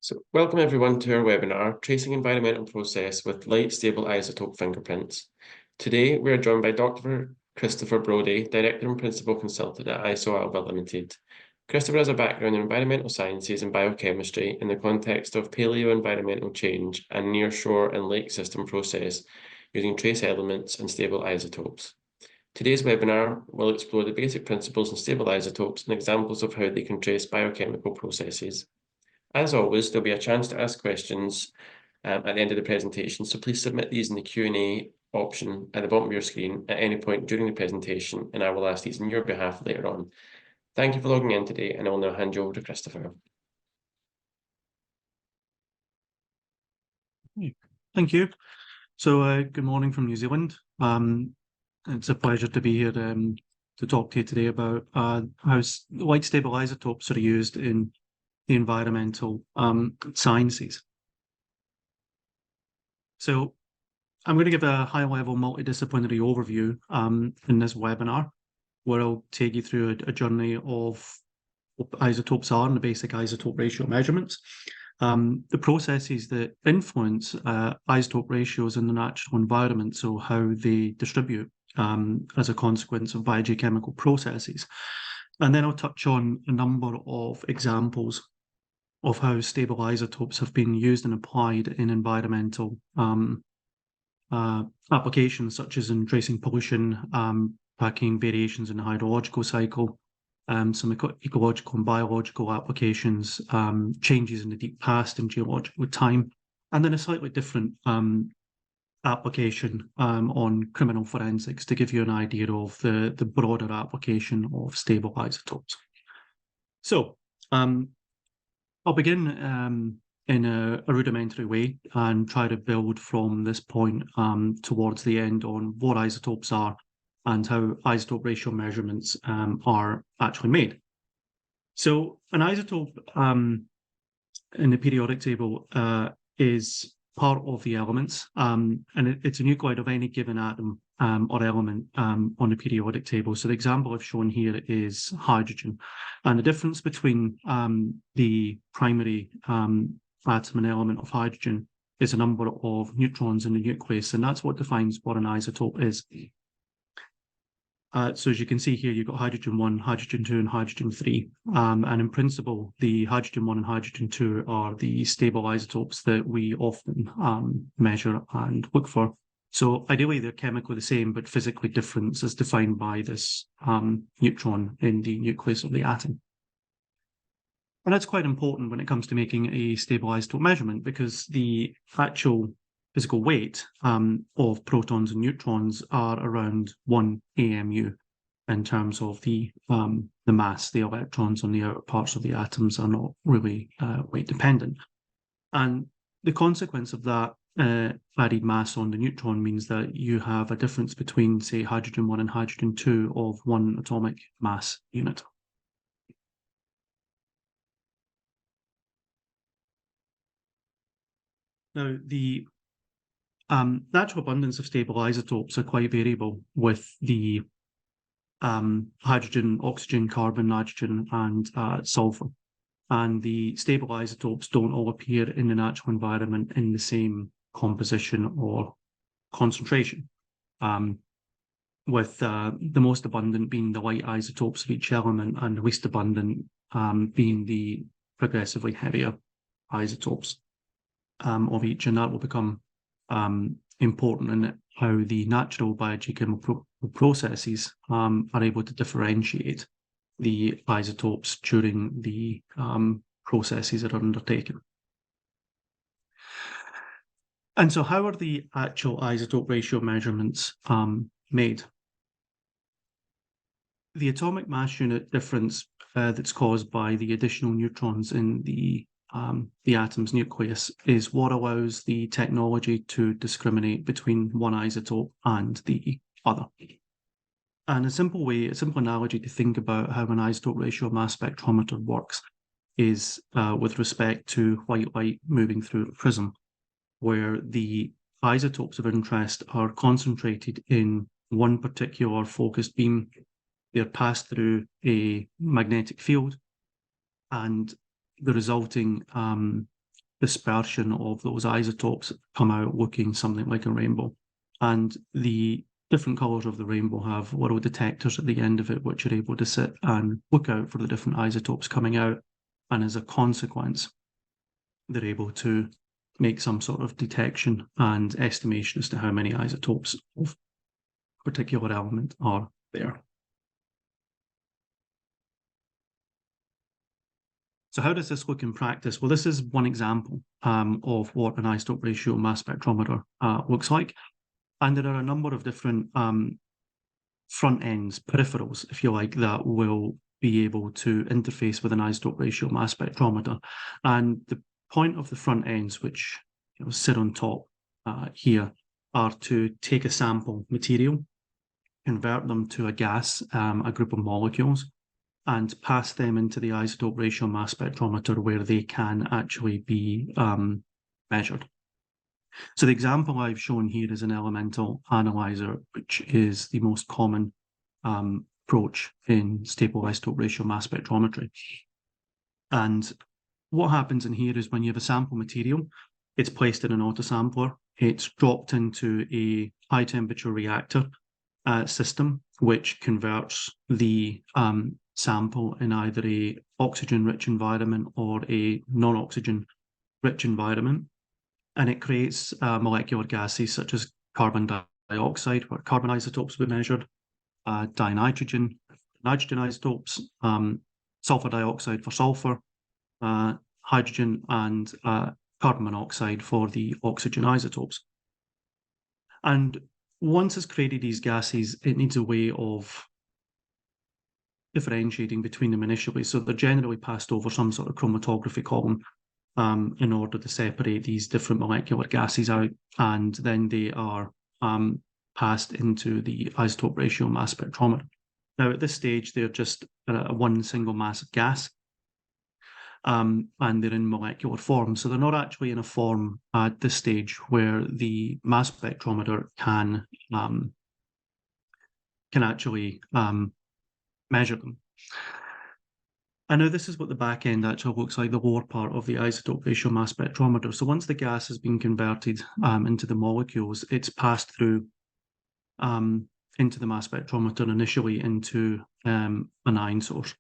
So welcome everyone to our webinar, Tracing Environmental Process with Light Stable Isotope Fingerprints. Today we are joined by Dr. Christopher Brodie, Director and Principal Consultant at ISO Alba Limited. Christopher has a background in environmental sciences and biochemistry in the context of paleo-environmental change and nearshore and lake system process using trace elements and stable isotopes. Today's webinar will explore the basic principles in stable isotopes and examples of how they can trace biochemical processes. As always, there'll be a chance to ask questions at the end of the presentation, so please submit these in the Q&A option at the bottom of your screen at any point during the presentation, and I will ask these on your behalf later on. Thank you for logging in today, and I will now hand you over to Christopher. Thank you. So good morning from New Zealand. It's a pleasure to be here to talk to you today about how light stable isotopes are used in the environmental sciences. So I'm going to give a high-level multidisciplinary overview in this webinar, where I'll take you through a journey of what isotopes are and the basic isotope ratio measurements, the processes that influence isotope ratios in the natural environment, so how they distribute as a consequence of biogeochemical processes. And then I'll touch on a number of examples of how stable isotopes have been used and applied in environmental applications, such as in tracing pollution, tracking variations in the hydrological cycle, some ecological and biological applications, changes in the deep past and geological time, and then a slightly different application on criminal forensics to give you an idea of the broader application of stable isotopes. So I'll begin in a rudimentary way and try to build from this point towards the end on what isotopes are and how isotope ratio measurements are actually made. So an isotope in the periodic table is part of the elements, and it's a nuclide of any given atom or element on the periodic table. So the example I've shown here is hydrogen. And the difference between the primary atom and element of hydrogen is a number of neutrons in the nucleus, and that's what defines what an isotope is. So as you can see here, you've got hydrogen 1, hydrogen 2, and hydrogen 3. And in principle, the hydrogen 1 and hydrogen 2 are the stable isotopes that we often measure and look for. So ideally, they're chemically the same, but physically different as defined by this neutron in the nucleus of the atom. And that's quite important when it comes to making a stable isotope measurement, because the actual physical weight of protons and neutrons are around 1 AMU in terms of the mass. The electrons on the outer parts of the atoms are not really weight dependent. And the consequence of that added mass on the neutron means that you have a difference between, say, hydrogen 1 and hydrogen 2 of 1 atomic mass unit. Now, the natural abundance of stable isotopes are quite variable, with the hydrogen, oxygen, carbon, nitrogen, and sulphur. And the stable isotopes don't all appear in the natural environment in the same composition or concentration, with the most abundant being the light isotopes of each element, and the least abundant being the progressively heavier isotopes of each. And that will become important in how the natural biogeochemical processes are able to differentiate the isotopes during the processes that are undertaken. And so how are the actual isotope ratio measurements made? The atomic mass unit difference that's caused by the additional neutrons in the atom's nucleus is what allows the technology to discriminate between one isotope and the other. And a simple analogy to think about how an isotope ratio mass spectrometer works is with respect to white light moving through a prism, where the isotopes of interest are concentrated in one particular focused beam. They're passed through a magnetic field, and the resulting dispersion of those isotopes come out looking something like a rainbow. And the different colours of the rainbow have little detectors at the end of it, which are able to sit and look out for the different isotopes coming out. And as a consequence, they're able to make some sort of detection and estimation as to how many isotopes of a particular element are there. So how does this look in practice? Well, this is one example of what an isotope ratio mass spectrometer looks like. And there are a number of different front ends, peripherals, if you like, that will be able to interface with an isotope ratio mass spectrometer. And the point of the front ends, which sit on top here, are to take a sample material, convert them to a gas, a group of molecules, and pass them into the isotope ratio mass spectrometer where they can actually be measured. So the example I've shown here is an elemental analyzer, which is the most common approach in stable isotope ratio mass spectrometry. And what happens in here is when you have a sample material, it's placed in an autosampler, it's dropped into a high temperature reactor system, which converts the sample in either a oxygen-rich environment or a non-oxygen-rich environment. And it creates molecular gases such as carbon dioxide, where carbon isotopes will be measured, dinitrogen, nitrogen isotopes, sulfur dioxide for sulfur, hydrogen, and carbon monoxide for the oxygen isotopes. And once it's created these gases, it needs a way of differentiating between them initially. So they're generally passed over some sort of chromatography column in order to separate these different molecular gases out, and then they are passed into the isotope ratio mass spectrometer. Now, at this stage, they're just one single mass of gas, and they're in molecular form. So they're not actually in a form at this stage where the mass spectrometer can actually measure them. And now this is what the back end actually looks like, the lower part of the isotope ratio mass spectrometer. So once the gas has been converted into the molecules, it's passed through into the mass spectrometer, initially into an ion source.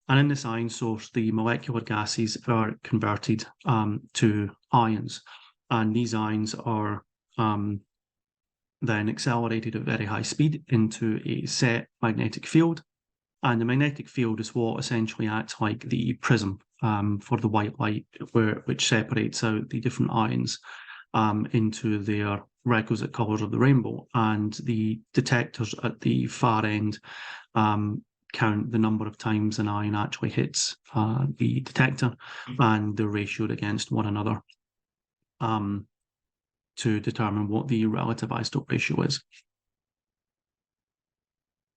And in this ion source, the molecular gases are converted to ions. And these ions are then accelerated at very high speed into a set magnetic field. And the magnetic field is what essentially acts like the prism for the white light, which separates out the different ions into their requisite colours of the rainbow. And the detectors at the far end count the number of times an ion actually hits the detector, and they're ratioed against one another to determine what the relative isotope ratio is.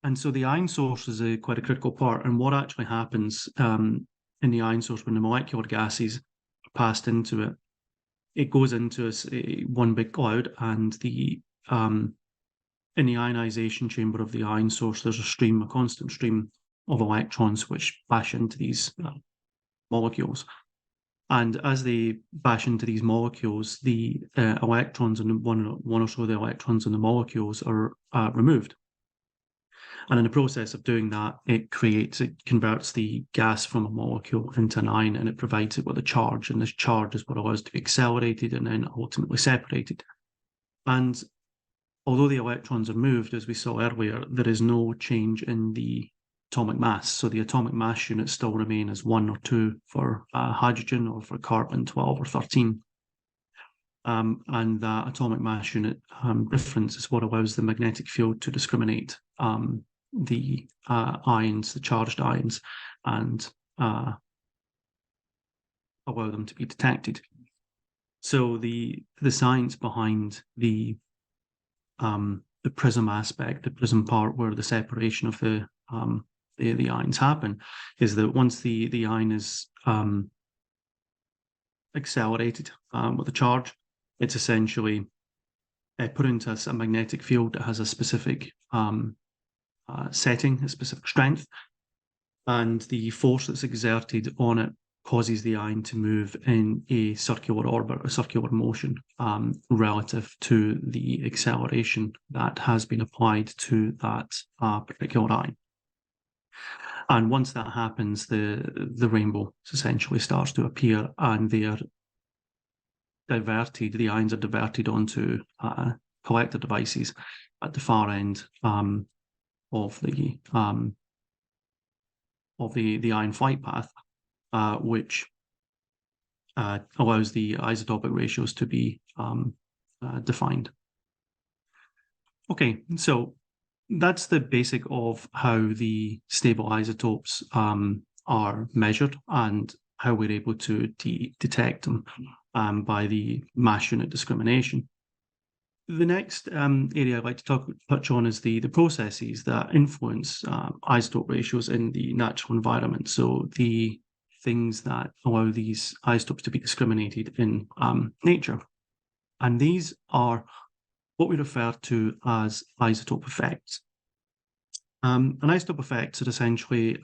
And so the ion source is quite a critical part. And what actually happens in the ion source when the molecular gases are passed into it, it goes into one big cloud, and in the ionization chamber of the ion source, there's a constant stream of electrons which bash into these molecules. And as they bash into these molecules, the electrons and one or so of the electrons in the molecules are removed. And in the process of doing that, it converts the gas from a molecule into an ion, and it provides it with a charge. And this charge is what allows it to be accelerated and then ultimately separated. And although the electrons are moved, as we saw earlier, there is no change in the atomic mass. So the atomic mass units still remain as 1 or 2 for hydrogen, or for carbon 12 or 13. And that atomic mass unit difference is what allows the magnetic field to discriminate the ions, the charged ions, and allow them to be detected. So the science behind the prism aspect, the prism part where the separation of the ions happen, is that once the ion is accelerated with a charge, it's essentially put into a magnetic field that has a specific setting, a specific strength, and the force that's exerted on it causes the ion to move in a circular orbit, a circular motion, relative to the acceleration that has been applied to that particular ion. And once that happens, the rainbow essentially starts to appear, and they are diverted, the ions are diverted onto collector devices at the far end of the ion flight path, which allows the isotopic ratios to be defined. Okay, so that's the basic of how the stable isotopes are measured and how we're able to detect them by the mass unit discrimination. The next area I'd like to touch on is the processes that influence isotope ratios in the natural environment. So the things that allow these isotopes to be discriminated in nature. And these are what we refer to as isotope effects. An isotope effect is essentially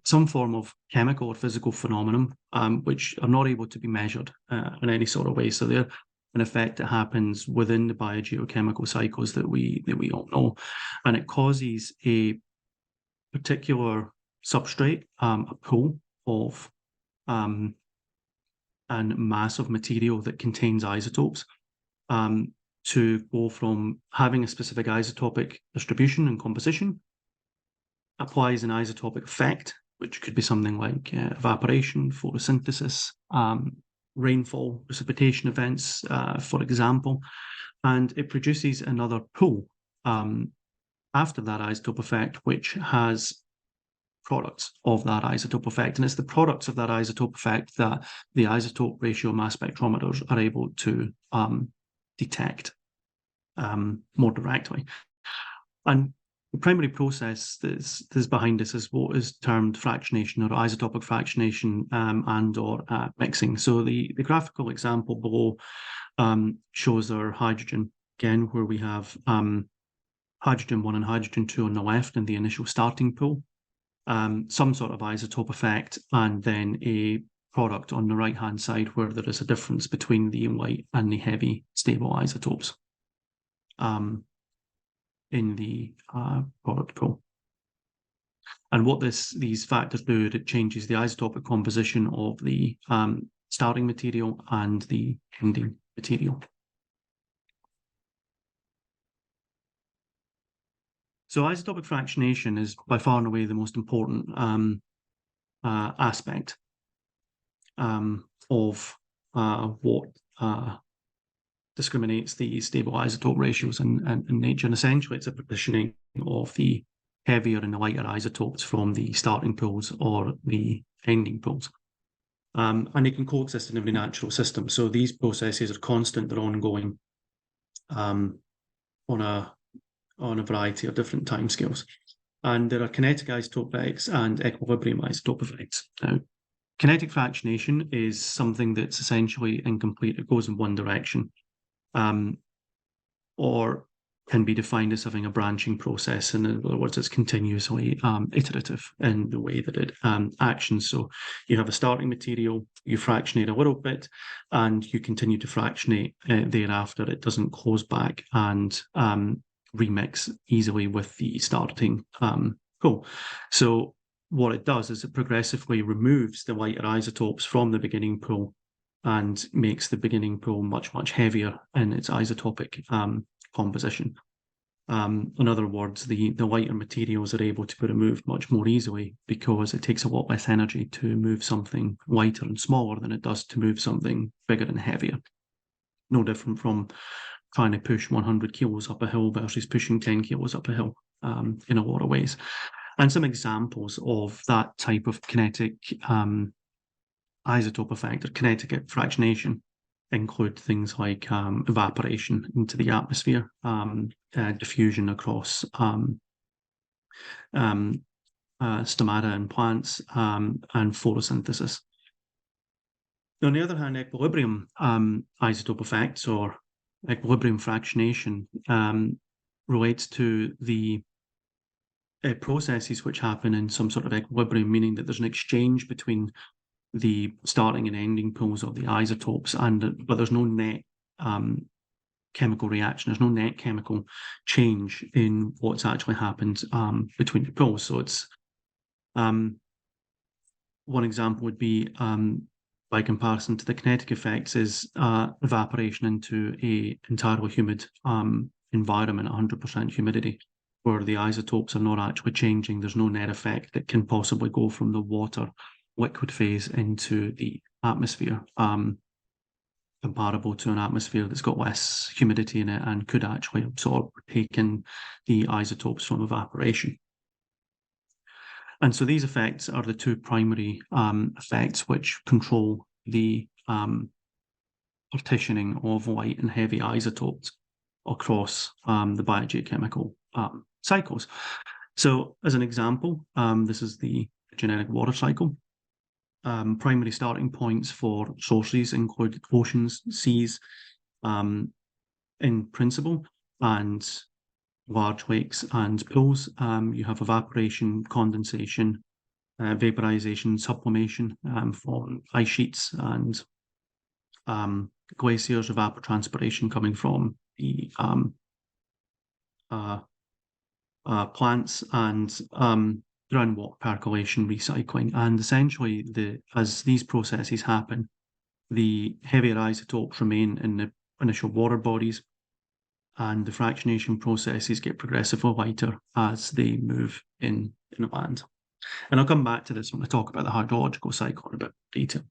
some form of chemical or physical phenomenon which are not able to be measured in any sort of way. So they're an effect that happens within the biogeochemical cycles that we all know, and it causes a particular substrate, a pool of and mass of material that contains isotopes to go from having a specific isotopic distribution and composition, applies an isotopic effect, which could be something like evaporation, photosynthesis, rainfall, precipitation events, for example, and it produces another pool after that isotope effect, which has products of that isotope effect. And it's the products of that isotope effect that the isotope ratio mass spectrometers are able to detect more directly. And the primary process that's behind this is what is termed fractionation or isotopic fractionation and or mixing. So the graphical example below shows our hydrogen, again, where we have hydrogen 1 and hydrogen 2 on the left in the initial starting pool, some sort of isotope effect, and then a product on the right-hand side where there is a difference between the light and the heavy stable isotopes in the product pool. And what these factors do, it changes the isotopic composition of the starting material and the ending material. So isotopic fractionation is by far and away the most important aspect of what discriminates the stable isotope ratios in nature. And essentially, it's a partitioning of the heavier and the lighter isotopes from the starting pools or the ending pools. And they can coexist in every natural system. So these processes are constant, they're ongoing on a variety of different timescales. And there are kinetic isotope effects and equilibrium isotope effects. Now, kinetic fractionation is something that's essentially incomplete. It goes in one direction, or can be defined as having a branching process. In other words, it's continuously iterative in the way that it actions. So you have a starting material, you fractionate a little bit, and you continue to fractionate thereafter. It doesn't close back and remix easily with the starting pool. So what it does is it progressively removes the lighter isotopes from the beginning pool and makes the beginning pool much, much heavier in its isotopic composition. In other words, the lighter materials are able to be removed much more easily because it takes a lot less energy to move something lighter and smaller than it does to move something bigger and heavier. No different from trying to push 100 kilos up a hill versus pushing 10 kilos up a hill in a lot of ways. And some examples of that type of kinetic isotope effect or kinetic fractionation include things like evaporation into the atmosphere, diffusion across stomata in plants, and photosynthesis. On the other hand, equilibrium isotope effects or equilibrium fractionation relates to the processes which happen in some sort of equilibrium, meaning that there's an exchange between the starting and ending pools of the isotopes, but there's no net chemical reaction. There's no net chemical change in what's actually happened between the pools. So it's one example would be, by comparison to the kinetic effects, is evaporation into a entirely humid environment, 100% humidity, where the isotopes are not actually changing. There's no net effect that can possibly go from the water liquid phase into the atmosphere, comparable to an atmosphere that's got less humidity in it and could actually absorb or take in the isotopes from evaporation. And so these effects are the two primary effects which control the partitioning of light and heavy isotopes across the biogeochemical cycles. So as an example, this is the genetic water cycle. Primary starting points for sources include oceans, seas, in principle, and large lakes and pools. You have evaporation, condensation, vaporization, sublimation from ice sheets and glaciers, evapotranspiration coming from the plants, and groundwater percolation, recycling. And essentially, as these processes happen, the heavier isotopes remain in the initial water bodies, and the fractionation processes get progressively lighter as they move in the land. And I'll come back to this when I talk about the hydrological cycle in a bit more detail.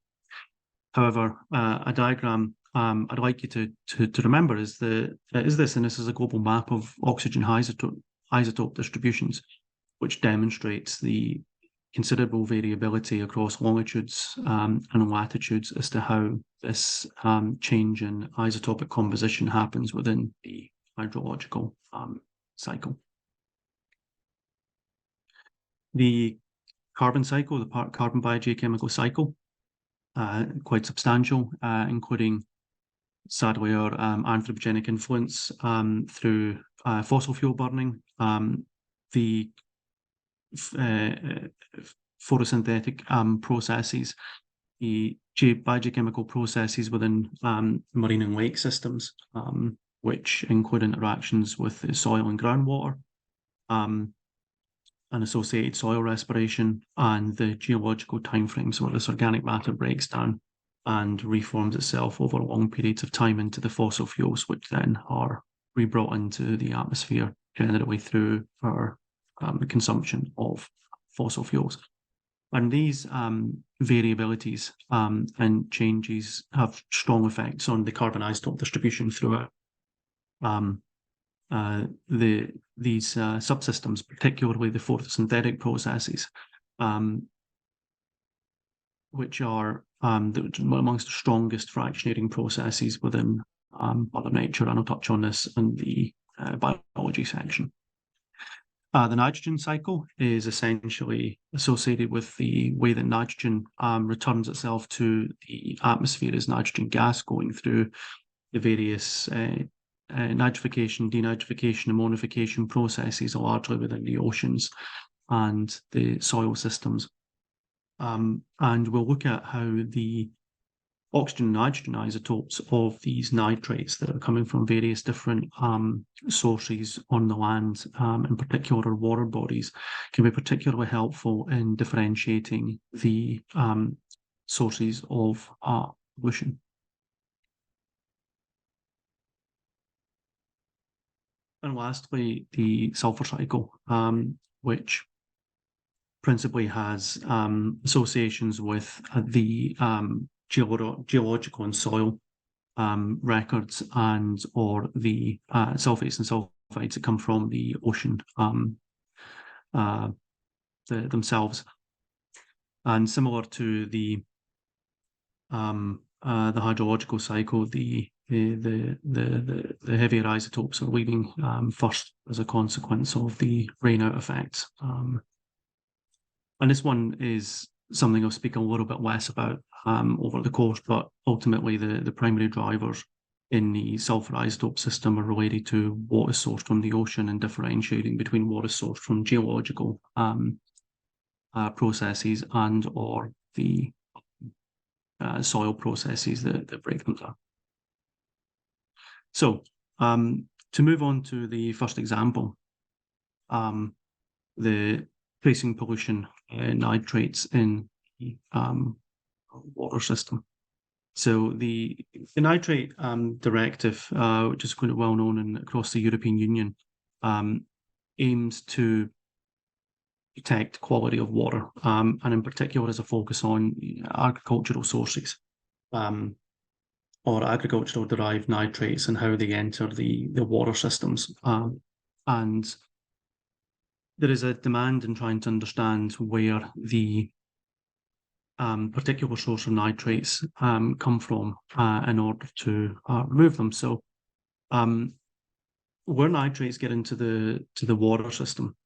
However, a diagram I'd like you to remember is this, and this is a global map of oxygen isotope distributions, which demonstrates the considerable variability across longitudes and latitudes as to how this change in isotopic composition happens within the hydrological cycle. The carbon cycle, the carbon biogeochemical cycle, quite substantial, including, sadly, our anthropogenic influence through fossil fuel burning, the photosynthetic processes, the biogeochemical processes within marine and lake systems, which include interactions with the soil and groundwater, and associated soil respiration, and the geological timeframes where this organic matter breaks down and reforms itself over long periods of time into the fossil fuels, which then are rebrought into the atmosphere generally through our consumption of fossil fuels. And these variabilities and changes have strong effects on the carbon isotope distribution throughout these subsystems, particularly the photosynthetic processes, which are amongst the strongest fractionating processes within Mother Nature, and I'll touch on this in the biology section. The nitrogen cycle is essentially associated with the way that nitrogen returns itself to the atmosphere as nitrogen gas, going through the various nitrification, denitrification, ammonification processes, largely within the oceans and the soil systems. And we'll look at how the oxygen and nitrogen isotopes of these nitrates that are coming from various different sources on the land, in particular water bodies, can be particularly helpful in differentiating the sources of pollution. And lastly, the sulphur cycle, which principally has associations with the geological and soil records, and or the sulfates and sulfides that come from the ocean themselves. And similar to the hydrological cycle, the heavier isotopes are leaving first as a consequence of the rainout effects. And this one is something I'll speak a little bit less about over the course, but ultimately the primary drivers in the sulphur isotope system are related to what is sourced from the ocean, and differentiating between what is sourced from geological processes and or the soil processes that break them down. So to move on to the first example, the tracing pollution nitrates in the water system. So the nitrate directive, which is quite well known across the European Union, aims to protect quality of water, and in particular has a focus on agricultural sources, or agricultural derived nitrates and how they enter the water systems. And there is a demand in trying to understand where the particular source of nitrates come from in order to remove them. So where nitrates get into the water system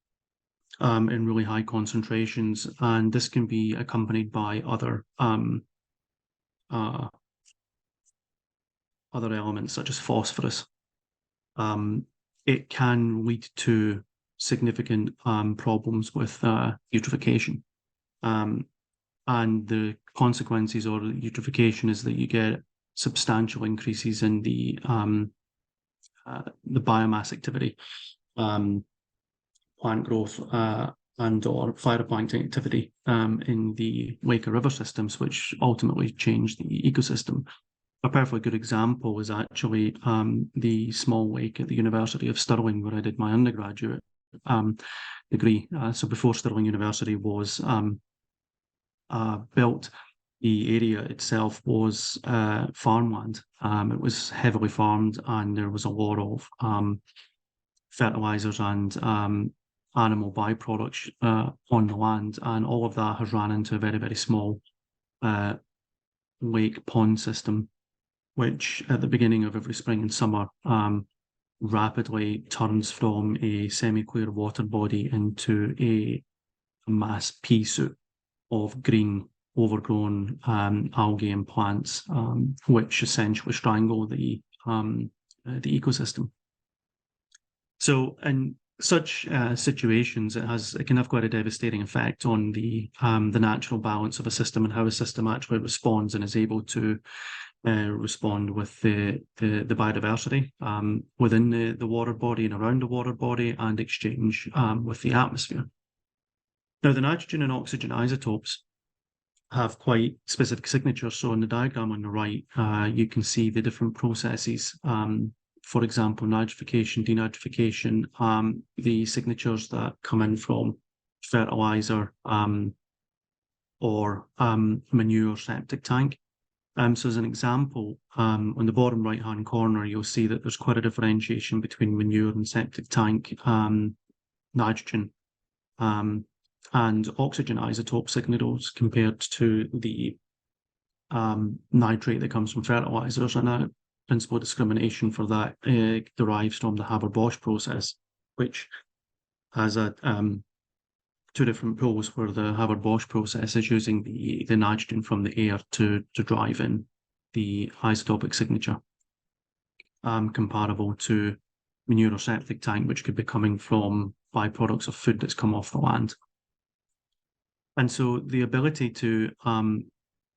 in really high concentrations, and this can be accompanied by other elements such as phosphorus, it can lead to significant problems with eutrophication. And the consequences of eutrophication is that you get substantial increases in the biomass activity, plant growth, and or phytoplankton activity in the lake or river systems, which ultimately change the ecosystem. A perfectly good example is actually the small lake at the University of Stirling, where I did my undergraduate degree. So before Stirling University was built, the area itself was farmland. It was heavily farmed, and there was a lot of fertilizers and animal byproducts on the land, and all of that has ran into a very, very small lake pond system, which at the beginning of every spring and summer rapidly turns from a semi-clear water body into a mass pea soup of green overgrown algae and plants, which essentially strangle the ecosystem. So in such situations, it can have quite a devastating effect on the natural balance of a system and how a system actually responds and is able to respond with the biodiversity within the water body and around the water body, and exchange with the atmosphere. Now, the nitrogen and oxygen isotopes have quite specific signatures. So in the diagram on the right, you can see the different processes. For example, nitrification, denitrification, the signatures that come in from fertilizer or manure septic tank. So as an example, on the bottom right-hand corner, you'll see that there's quite a differentiation between manure and septic tank nitrogen and oxygen isotope signatures compared to the nitrate that comes from fertilizers. And that principal discrimination for that derives from the Haber-Bosch process, which has two different pools, where the Haber-Bosch process is using the nitrogen from the air to drive in the isotopic signature, comparable to manure or septic tank, which could be coming from byproducts of food that's come off the land. And so the ability to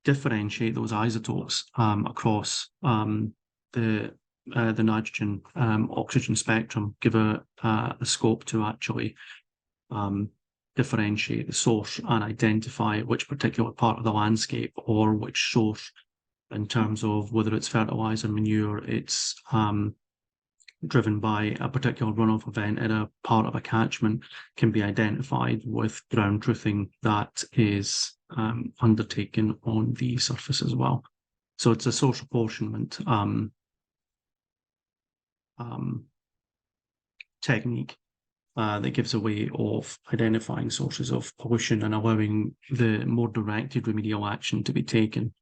differentiate those isotopes across the nitrogen oxygen spectrum give a scope to actually differentiate the source and identify which particular part of the landscape or which source, in terms of whether it's fertilizer, manure, it's driven by a particular runoff event at a part of a catchment, can be identified with ground truthing that is undertaken on the surface as well. So it's a source apportionment technique that gives a way of identifying sources of pollution and allowing the more directed remedial action to be taken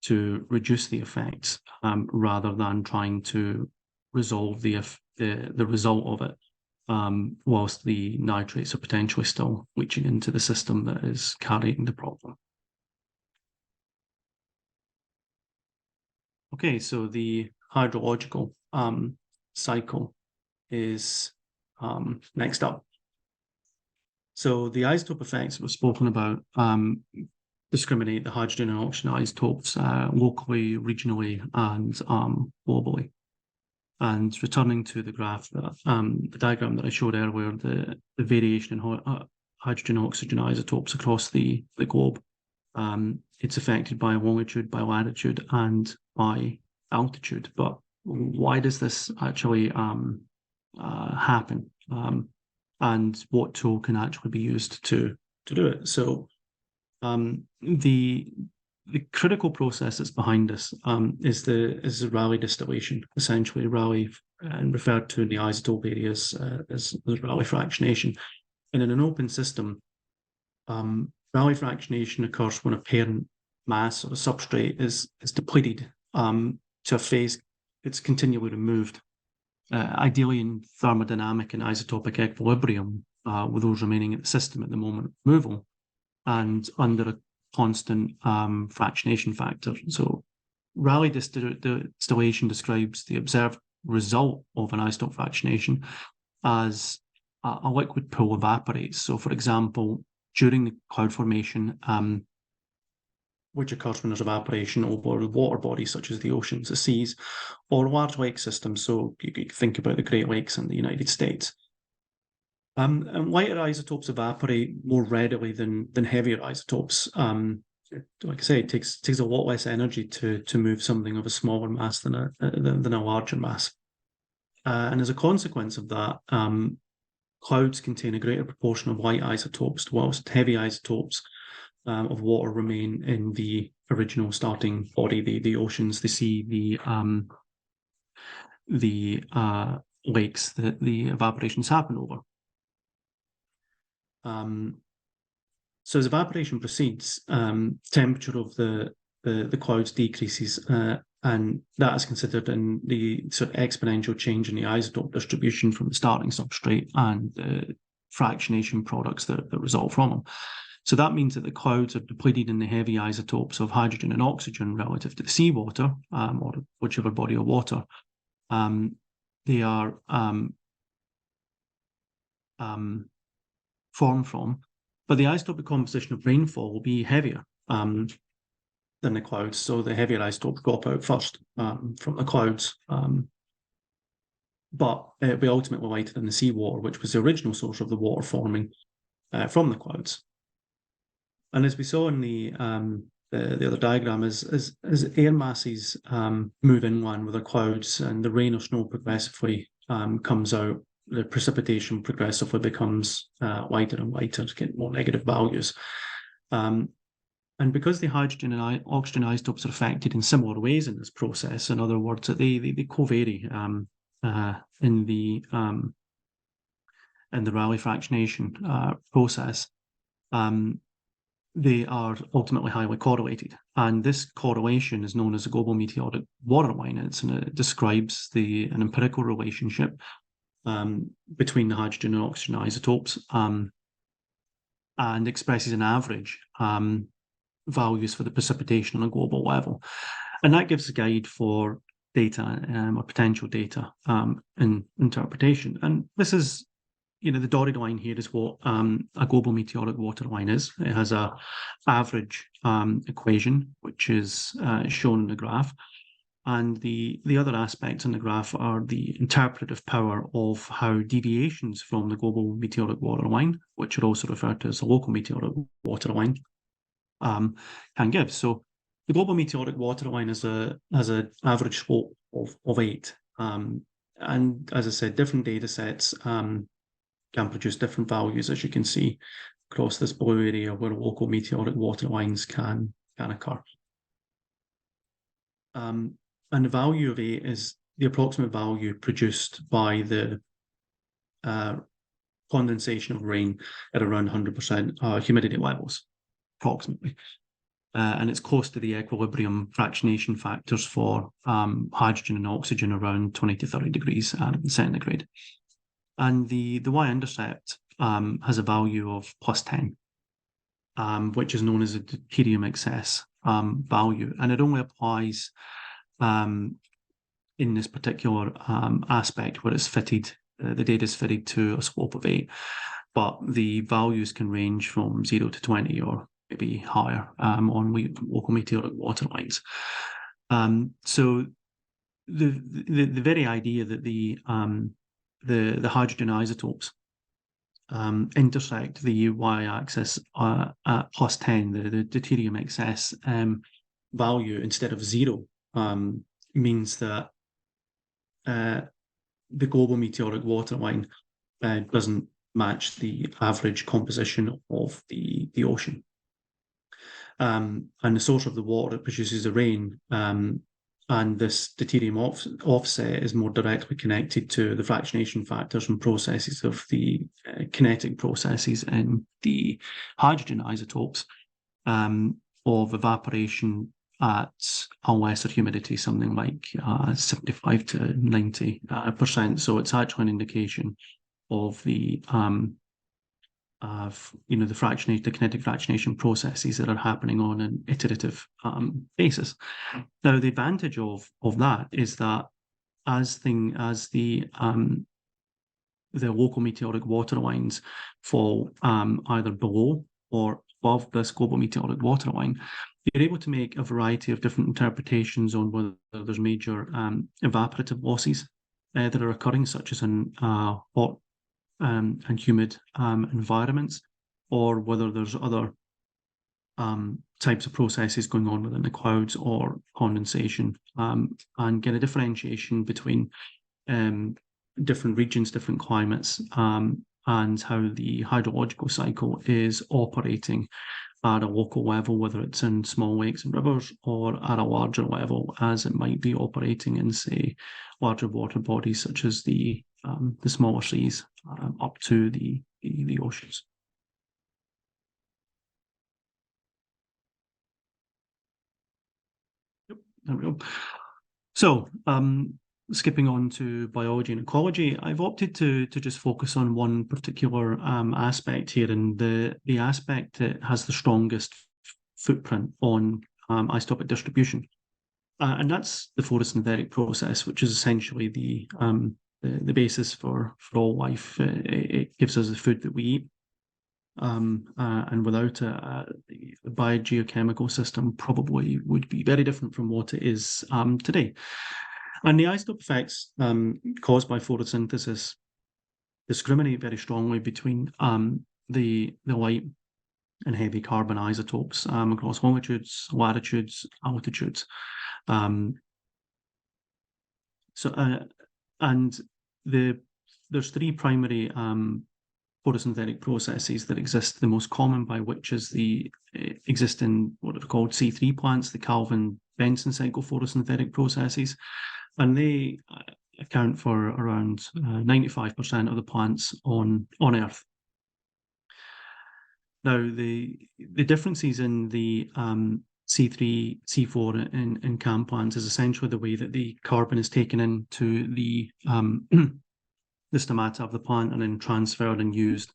to reduce the effects, rather than trying to resolve the result of it, whilst the nitrates are potentially still leaching into the system that is carrying the problem. Okay, so the hydrological cycle is next up. So the isotope effects we've spoken about discriminate the hydrogen and oxygen isotopes locally, regionally, and globally. And returning to the graph, the diagram that I showed earlier, the variation in hydrogen and oxygen isotopes across the globe, it's affected by longitude, by latitude, and by altitude. But why does this actually happen? And what tool can actually be used to do it? So the critical process that's behind this is the Rayleigh distillation, essentially Rayleigh, and referred to in the isotope areas as Rayleigh fractionation. And in an open system, Rayleigh fractionation occurs when a parent mass or a substrate is depleted to a phase it's continually removed, ideally in thermodynamic and isotopic equilibrium with those remaining at the system at the moment of removal, and under a constant fractionation factor. So Rayleigh distillation describes the observed result of an isotope fractionation as a liquid pool evaporates. So, for example, during the cloud formation, which occurs when there's evaporation over water bodies such as the oceans, the seas, or large lake systems. So you could think about the Great Lakes in the United States. And lighter isotopes evaporate more readily than heavier isotopes. Like I say, it takes a lot less energy to move something of a smaller mass than a larger mass. And as a consequence of that, clouds contain a greater proportion of light isotopes, whilst heavy isotopes of water remain in the original starting body, the oceans, the sea, the lakes that the evaporations happen over. So as evaporation proceeds, temperature of the clouds decreases, and that is considered in the sort of exponential change in the isotope distribution from the starting substrate and the fractionation products that result from them. So that means that the clouds are depleted in the heavy isotopes of hydrogen and oxygen relative to the seawater, or whichever body of water they are formed from. But the isotopic composition of rainfall will be heavier than the clouds. So the heavier isotopes drop out first from the clouds. But it'll be ultimately lighter than the seawater, which was the original source of the water forming from the clouds. And as we saw in the other diagram, as air masses move inland with the clouds and the rain or snow progressively comes out, the precipitation progressively becomes lighter and lighter to get more negative values. And because the hydrogen and oxygen isotopes are affected in similar ways in this process, in other words, they co-vary in the Rayleigh fractionation process, they are ultimately highly correlated. And this correlation is known as the global meteoric waterline. It describes an empirical relationship between the hydrogen and oxygen isotopes and expresses an average values for the precipitation on a global level. And that gives a guide for data or potential data in interpretation. And this is, the dotted line here is what a global meteoric waterline is. It has a average equation, which is shown in the graph. And the other aspects in the graph are the interpretive power of how deviations from the global meteoric waterline, which are also referred to as the local meteoric waterline, can give. So the global meteoric waterline has an average slope of 8. And as I said, different data sets can produce different values, as you can see across this blue area where local meteoric waterlines can occur. And the value of 8 is the approximate value produced by the condensation of rain at around 100% humidity levels, approximately. And it's close to the equilibrium fractionation factors for hydrogen and oxygen, around 20 to 30 degrees centigrade. And the y-intercept has a value of +10, which is known as a deuterium excess value. And it only applies in this particular aspect where it's fitted, the data is fitted to a slope of 8. But the values can range from 0 to 20 or maybe higher on local meteoric water lines. So the very idea that the hydrogen isotopes intersect the y-axis at +10, the deuterium excess value instead of 0, means that the global meteoric water line doesn't match the average composition of the ocean. And the source of the water that produces the rain, and this deuterium offset is more directly connected to the fractionation factors and processes of the kinetic processes in the hydrogen isotopes of evaporation at a lesser humidity, something like 75 to 90%. So it's actually an indication of the the kinetic fractionation processes that are happening on an iterative basis. Now, the advantage of that is that as the local meteoric water lines fall either below or above this global meteoric water line, you're able to make a variety of different interpretations on whether there's major evaporative losses that are occurring, such as in hot and humid environments, or whether there's other types of processes going on within the clouds or condensation, and get a differentiation between different regions, different climates, and how the hydrological cycle is operating at a local level, whether it's in small lakes and rivers, or at a larger level, as it might be operating in, say, larger water bodies such as the smaller seas up to the oceans. Yep, there we go. So, skipping on to biology and ecology, I've opted to just focus on one particular aspect here, and the aspect that has the strongest footprint on isotopic distribution, and that's the photosynthetic process, which is essentially the basis for all life. It gives us the food that we eat, and without the biogeochemical system probably would be very different from what it is today. And the isotope effects caused by photosynthesis discriminate very strongly between the light and heavy carbon isotopes across longitudes, latitudes, altitudes. There's three primary photosynthetic processes that exist. The most common by which is exist in what are called C3 plants, the Calvin-Benson cycle photosynthetic processes, and they account for around 95% of the plants on Earth. Now, the differences in the C3, C4 in CAM plants is essentially the way that the carbon is taken into the stomata of the plant and then transferred and used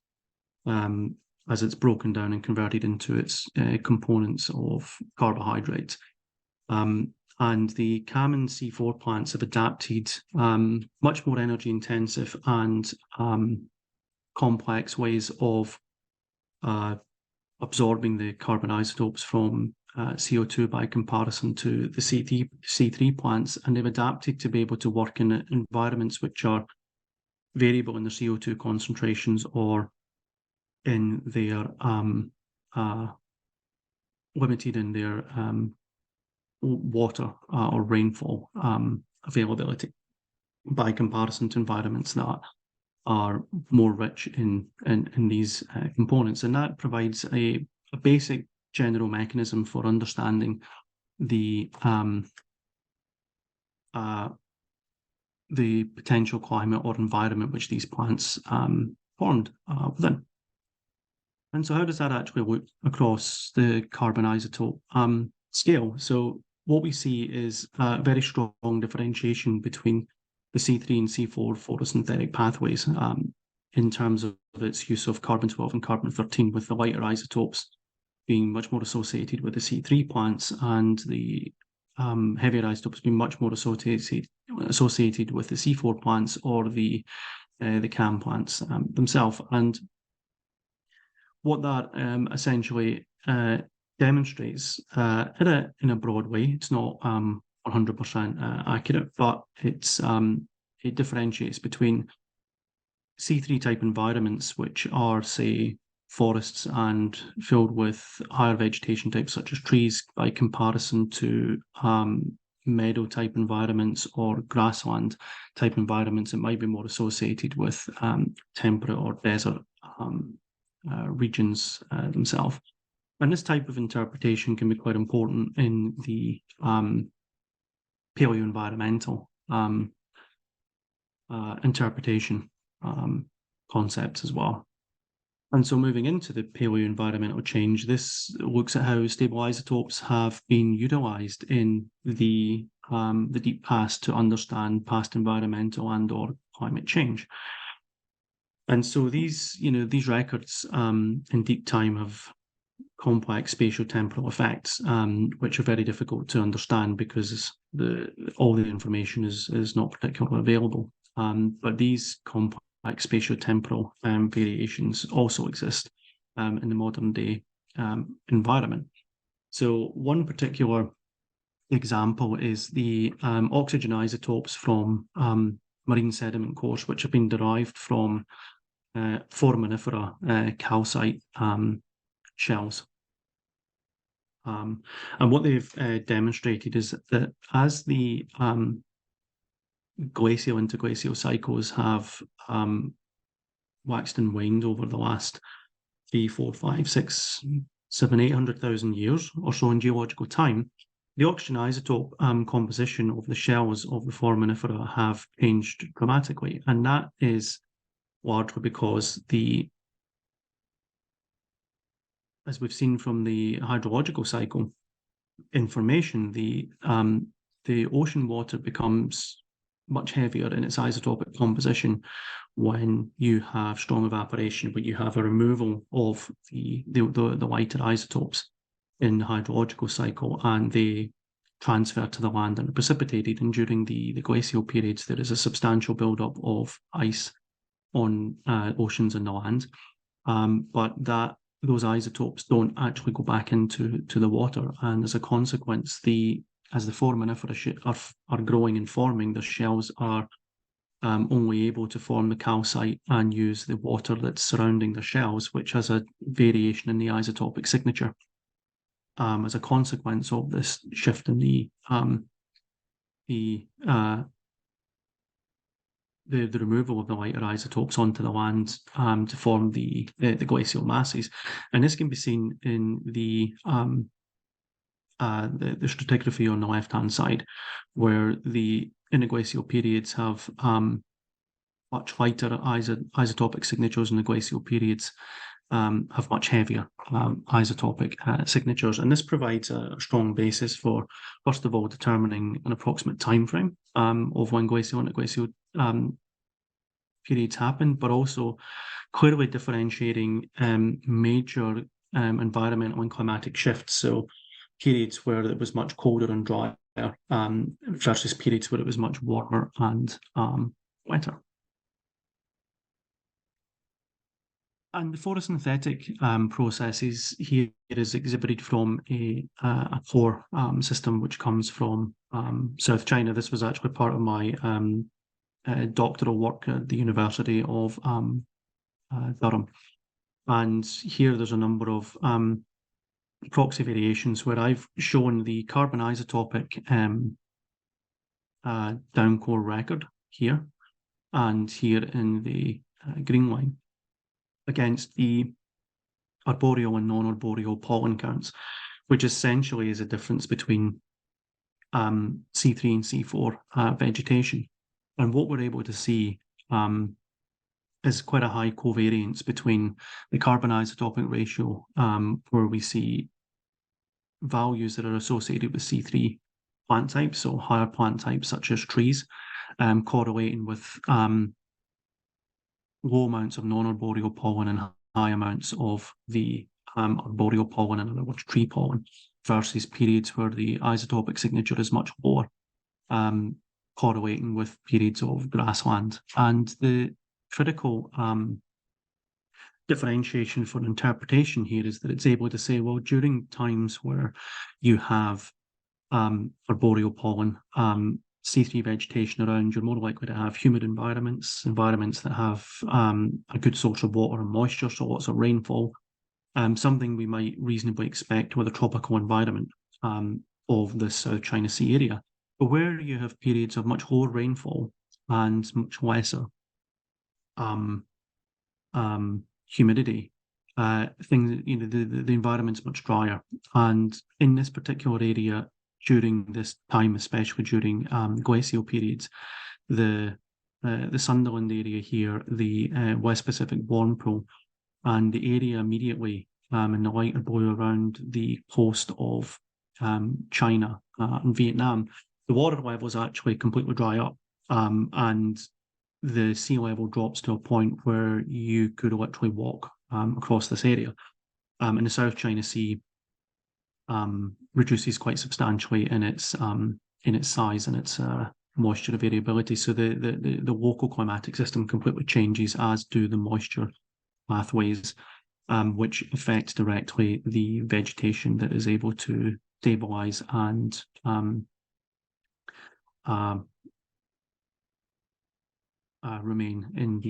as it's broken down and converted into its components of carbohydrates. And the CAM and C4 plants have adapted much more energy intensive and complex ways of absorbing the carbon isotopes from CO2 by comparison to the C3 plants, and they've adapted to be able to work in environments which are variable in their CO2 concentrations or in their limited in their water or rainfall availability by comparison to environments that are more rich in these components. And that provides a basic general mechanism for understanding the potential climate or environment which these plants formed within. And so how does that actually look across the carbon isotope scale? So what we see is a very strong differentiation between the C3 and C4 photosynthetic pathways in terms of its use of carbon-12 and carbon-13, with the lighter isotopes being much more associated with the C3 plants and the heavier isotopes being much more associated with the C4 plants or the CAM plants themselves. And what that essentially demonstrates in a broad way. It's not 100% accurate, but it differentiates between C3 type environments, which are, say, forests and filled with higher vegetation types such as trees, by comparison to meadow type environments or grassland type environments that might be more associated with temperate or desert regions themselves. And this type of interpretation can be quite important in the paleoenvironmental interpretation concepts as well. And so moving into the paleoenvironmental change, this looks at how stable isotopes have been utilized in the deep past to understand past environmental and or climate change. And so these records in deep time have complex spatiotemporal effects, which are very difficult to understand because all the information is not particularly available. But these complex spatiotemporal variations also exist in the modern day environment. So one particular example is the oxygen isotopes from marine sediment cores, which have been derived from foraminifera calcite shells. And what they've demonstrated is that as the glacial interglacial cycles have waxed and waned over the last 3, 4, 5, 6, 7, 800,000 years or so in geological time, the oxygen isotope composition of the shells of the foraminifera have changed dramatically. And that is largely because as we've seen from the hydrological cycle information, the ocean water becomes much heavier in its isotopic composition when you have strong evaporation, but you have a removal of the lighter isotopes in the hydrological cycle, and they transfer to the land and are precipitated. And during the glacial periods, there is a substantial buildup of ice on oceans and the land, but those isotopes don't actually go back into the water, and as a consequence, as the foraminifera are growing and forming, the shells are only able to form the calcite and use the water that's surrounding the shells, which has a variation in the isotopic signature. As a consequence of this shift in the removal of the lighter isotopes onto the land to form the glacial masses. And this can be seen in the stratigraphy on the left-hand side, where the interglacial periods have much lighter isotopic signatures, and the glacial periods have much heavier isotopic signatures. And this provides a strong basis for, first of all, determining an approximate time frame of when glacial and interglacial periods happen, but also clearly differentiating major environmental and climatic shifts. So periods where it was much colder and drier versus periods where it was much warmer and wetter. And the photosynthetic processes here is exhibited from a core system which comes from South China. This was actually part of my doctoral work at the University of Durham. And here there's a number of proxy variations where I've shown the carbon isotopic downcore record here and here in the green line against the arboreal and non-arboreal pollen counts, which essentially is a difference between C3 and C4 vegetation. And what we're able to see is quite a high covariance between the carbon isotopic ratio, where we see values that are associated with C3 plant types, so higher plant types such as trees, correlating with low amounts of non-arboreal pollen and high amounts of the arboreal pollen, in other words, tree pollen, versus periods where the isotopic signature is much lower, correlating with periods of grassland. And the critical differentiation for interpretation here is that it's able to say, well, during times where you have arboreal pollen, C3 vegetation around, you're more likely to have humid environments that have a good source of water and moisture, so lots of rainfall, something we might reasonably expect with a tropical environment of the South China Sea area. But where you have periods of much lower rainfall and much lesser humidity, things, the environment's much drier. And in this particular area, during this time, especially during glacial periods, the Sunderland area here, the West Pacific warm pool, and the area immediately in the lighter blue around the coast of China and Vietnam, the water levels actually completely dry up, and the sea level drops to a point where you could literally walk across this area. And the South China Sea reduces quite substantially in its size and its moisture variability. So the local climatic system completely changes, as do the moisture pathways, which affect directly the vegetation that is able to stabilize and remain in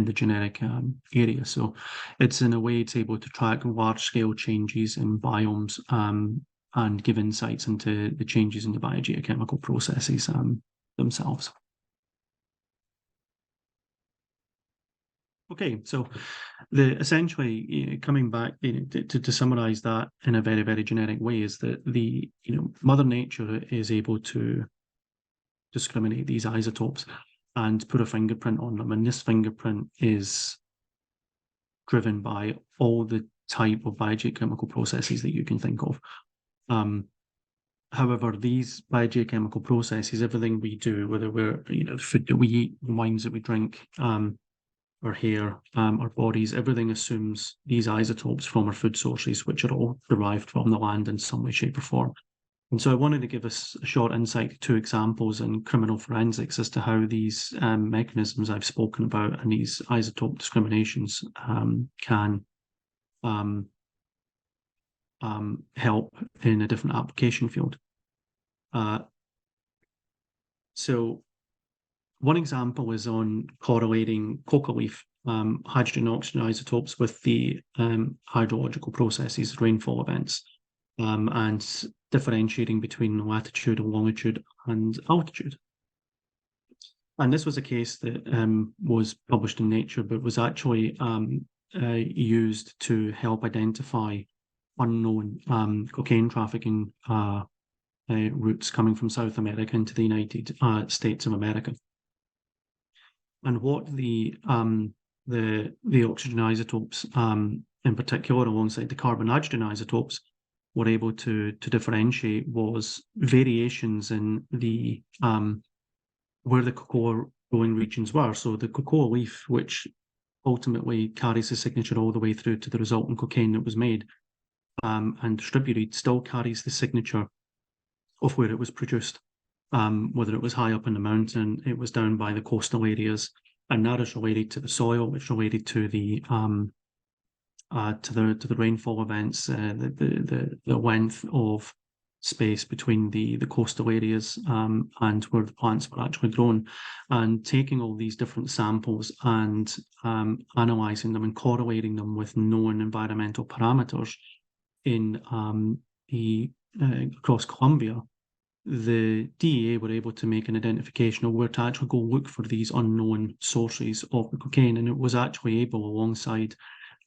the generic area. So it's, in a way, it's able to track large-scale changes in biomes and give insights into the changes in the biogeochemical processes themselves. Okay, so essentially coming back to summarize that in a very, very generic way is that Mother Nature is able to discriminate these isotopes and put a fingerprint on them, and this fingerprint is driven by all the type of biogeochemical processes that you can think of. However, these biogeochemical processes, everything we do, whether we're the food that we eat, the wines that we drink, our hair, our bodies, everything assumes these isotopes from our food sources, which are all derived from the land in some way, shape, or form. And so I wanted to give us a short insight to two examples in criminal forensics as to how these mechanisms I've spoken about and these isotope discriminations can help in a different application field. So one example is on correlating coca leaf hydrogen and oxygen isotopes with the hydrological processes, rainfall events, and differentiating between latitude and longitude and altitude. And this was a case that was published in Nature, but was actually used to help identify unknown cocaine trafficking routes coming from South America into the United States of America. And what the oxygen isotopes, in particular, alongside the carbon nitrogen isotopes, were able to differentiate was variations in the where the cocoa growing regions were. So the cocoa leaf, which ultimately carries the signature all the way through to the resultant cocaine that was made and distributed, still carries the signature of where it was produced. Whether it was high up in the mountain, it was down by the coastal areas, and that is related to the soil. It's related to the rainfall events, the length of space between the coastal areas and where the plants were actually grown, and taking all these different samples and analysing them and correlating them with known environmental parameters in across Colombia. The DEA were able to make an identification of where to actually go look for these unknown sources of the cocaine, and it was actually able, alongside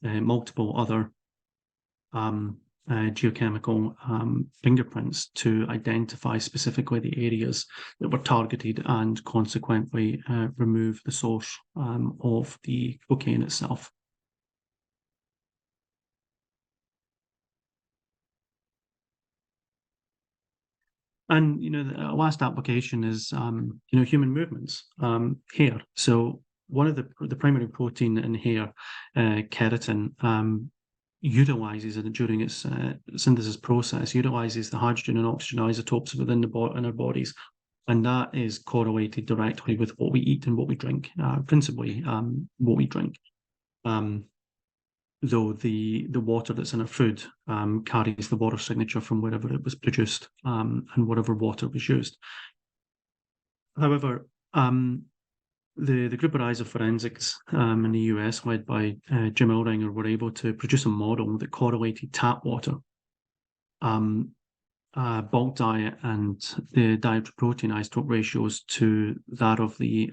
multiple other geochemical fingerprints, to identify specifically the areas that were targeted and consequently remove the source of the cocaine itself. And the last application is human movements, hair. So one of the primary protein in hair, keratin, utilizes it during its synthesis process, utilizes the hydrogen and oxygen isotopes within in our bodies, and that is correlated directly with what we eat and what we drink, principally what we drink. though the water that's in our food carries the water signature from wherever it was produced and whatever water was used. However, the group of isoforensics in the US, led by Jim Elringer, were able to produce a model that correlated tap water, bulk diet, and the dietary protein isotope ratios to that of the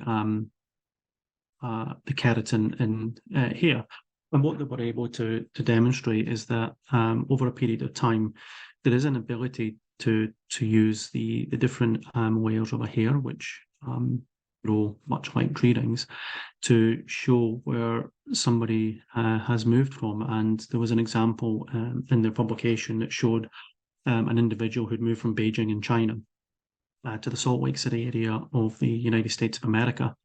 keratin in hair. And what they were able to demonstrate is that over a period of time, there is an ability to use the different layers of a hair, which grow much like tree rings, to show where somebody has moved from. And there was an example in their publication that showed an individual who'd moved from Beijing in China to the Salt Lake City area of the United States of America.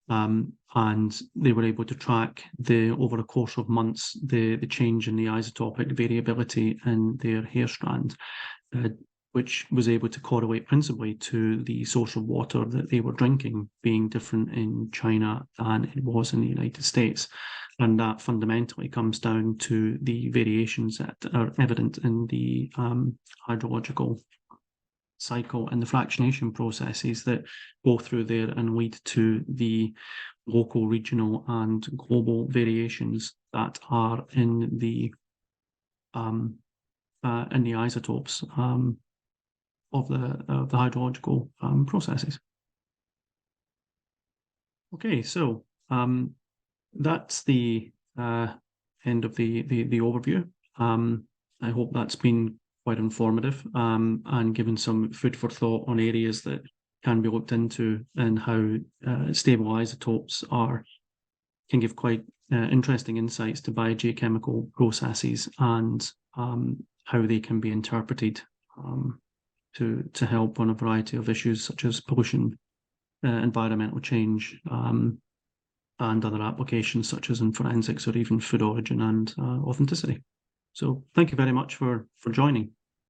And they were able to track over a course of months the change in the isotopic variability in their hair strand, which was able to correlate principally to the source of water that they were drinking being different in China than it was in the United States. And that fundamentally comes down to the variations that are evident in the hydrological cycle and the fractionation processes that go through there and lead to the local, regional, and global variations that are in the isotopes of the hydrological processes. Okay, so that's the end of the overview. I hope that's been quite informative and given some food for thought on areas that can be looked into and how stable isotopes can give quite interesting insights to biogeochemical processes and how they can be interpreted to help on a variety of issues such as pollution, environmental change, and other applications such as in forensics or even food origin and authenticity. So thank you very much for joining.